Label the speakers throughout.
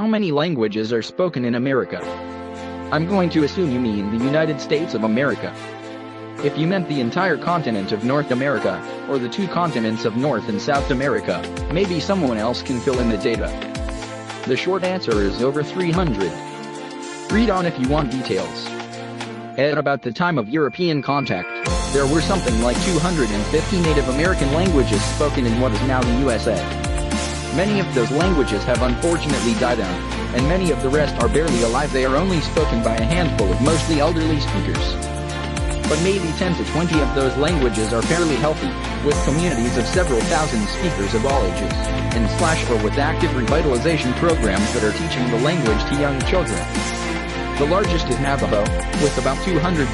Speaker 1: How many languages are spoken in America? I'm going to assume you mean the United States of America. If you meant the entire continent of North America, or the two continents of North and South America, maybe someone else can fill in the data. The short answer is over 300. Read on if you want details. At about the time of European contact, there were something like 250 Native American languages spoken in what is now the USA. Many of those languages have unfortunately died out, and many of the rest are barely alive. They are only spoken by a handful of mostly elderly speakers. But maybe 10 to 20 of those languages are fairly healthy, with communities of several thousand speakers of all ages, and or with active revitalization programs that are teaching the language to young children. The largest is Navajo, with about 200,000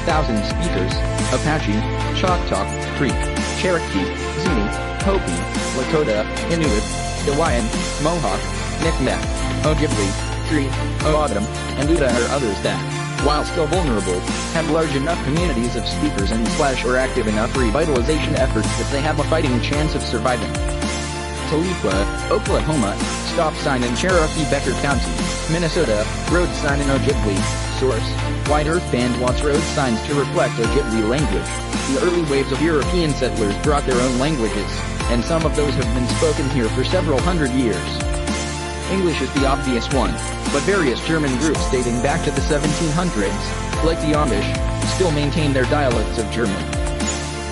Speaker 1: speakers, Apache, Choctaw, Creek, Cherokee, Zuni, Hopi, Lakota, Inuit, Hawaiian, Mohawk, Mi'kmaq, Ojibwe, Cree, O'odham, and Uda are others that, while still vulnerable, have large enough communities of speakers and or active enough revitalization efforts that they have a fighting chance of surviving. Tahlequah, Oklahoma, stop sign in Cherokee-Becker County, Minnesota, road sign in Ojibwe, source, White Earth Band wants road signs to reflect Ojibwe language. The early waves of European settlers brought their own languages, and some of those have been spoken here for several hundred years. English is the obvious one, but various German groups dating back to the 1700s, like the Amish, still maintain their dialects of German.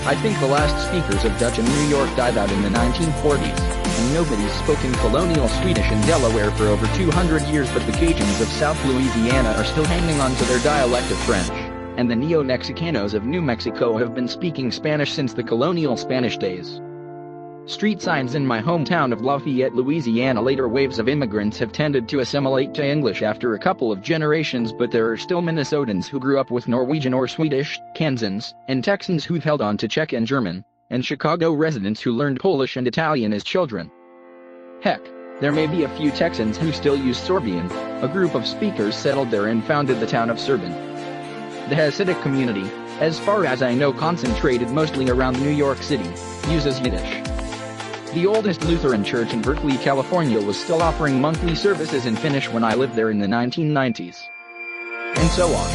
Speaker 1: I think the last speakers of Dutch in New York died out in the 1940s, and nobody's spoken colonial Swedish in Delaware for over 200 years, but the Cajuns of South Louisiana are still hanging on to their dialect of French, and the Neo-Mexicanos of New Mexico have been speaking Spanish since the colonial Spanish days. Street signs in my hometown of Lafayette, Louisiana. Later waves of immigrants have tended to assimilate to English after a couple of generations, but there are still Minnesotans who grew up with Norwegian or Swedish, Kansans, and Texans who've held on to Czech and German, and Chicago residents who learned Polish and Italian as children. Heck, there may be a few Texans who still use Sorbian. A group of speakers settled there and founded the town of Serban. The Hasidic community, as far as I know concentrated mostly around New York City, uses Yiddish. The oldest Lutheran church in Berkeley, California was still offering monthly services in Finnish when I lived there in the 1990s. And so on.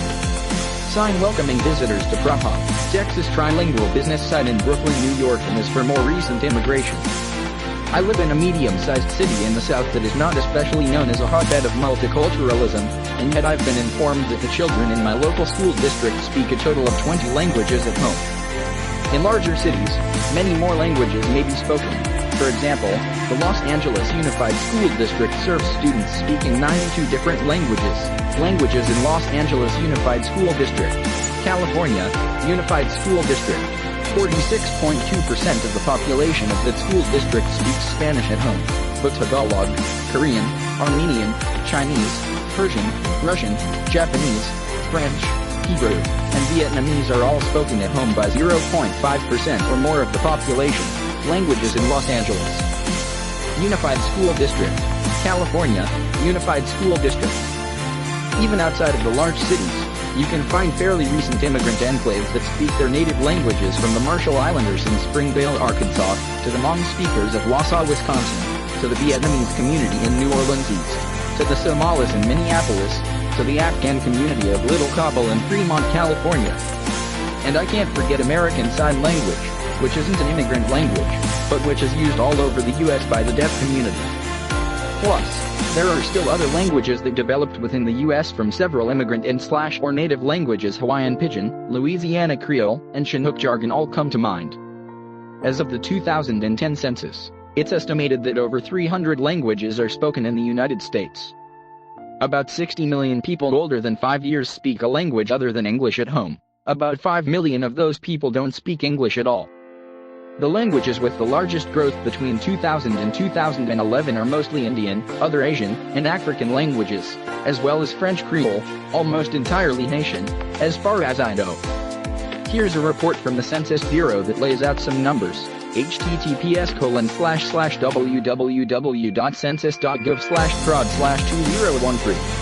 Speaker 1: Sign welcoming visitors to Praha, Texas trilingual business site in Brooklyn, New York, and is for more recent immigration. I live in a medium-sized city in the South that is not especially known as a hotbed of multiculturalism, and yet I've been informed that the children in my local school district speak a total of 20 languages at home. In larger cities, many more languages may be spoken. For example, the Los Angeles Unified School District serves students speaking 92 different languages. Languages in Los Angeles Unified School District, California, Unified School District. 46.2% of the population of that school district speaks Spanish at home, but Tagalog, Korean, Armenian, Chinese, Persian, Russian, Japanese, French, Hebrew, and Vietnamese are all spoken at home by 0.5% or more of the population. Languages in Los Angeles. Unified School District, California, Unified School District. Even outside of the large cities, you can find fairly recent immigrant enclaves that speak their native languages, from the Marshall Islanders in Springvale, Arkansas, to the Hmong speakers of Wausau, Wisconsin, to the Vietnamese community in New Orleans East, to the Somalis in Minneapolis, to the Afghan community of Little Kabul in Fremont, California. And I can't forget American Sign Language, which isn't an immigrant language, but which is used all over the U.S. by the deaf community. Plus, there are still other languages that developed within the U.S. from several immigrant and or native languages. Hawaiian Pidgin, Louisiana Creole, and Chinook jargon all come to mind. As of the 2010 census, it's estimated that over 300 languages are spoken in the United States. About 60 million people older than 5 years speak a language other than English at home. About 5 million of those people don't speak English at all. The languages with the largest growth between 2000 and 2011 are mostly Indian, other Asian, and African languages, as well as French Creole, almost entirely Haitian, as far as I know. Here's a report from the Census Bureau that lays out some numbers. https://www.census.gov/prod/2013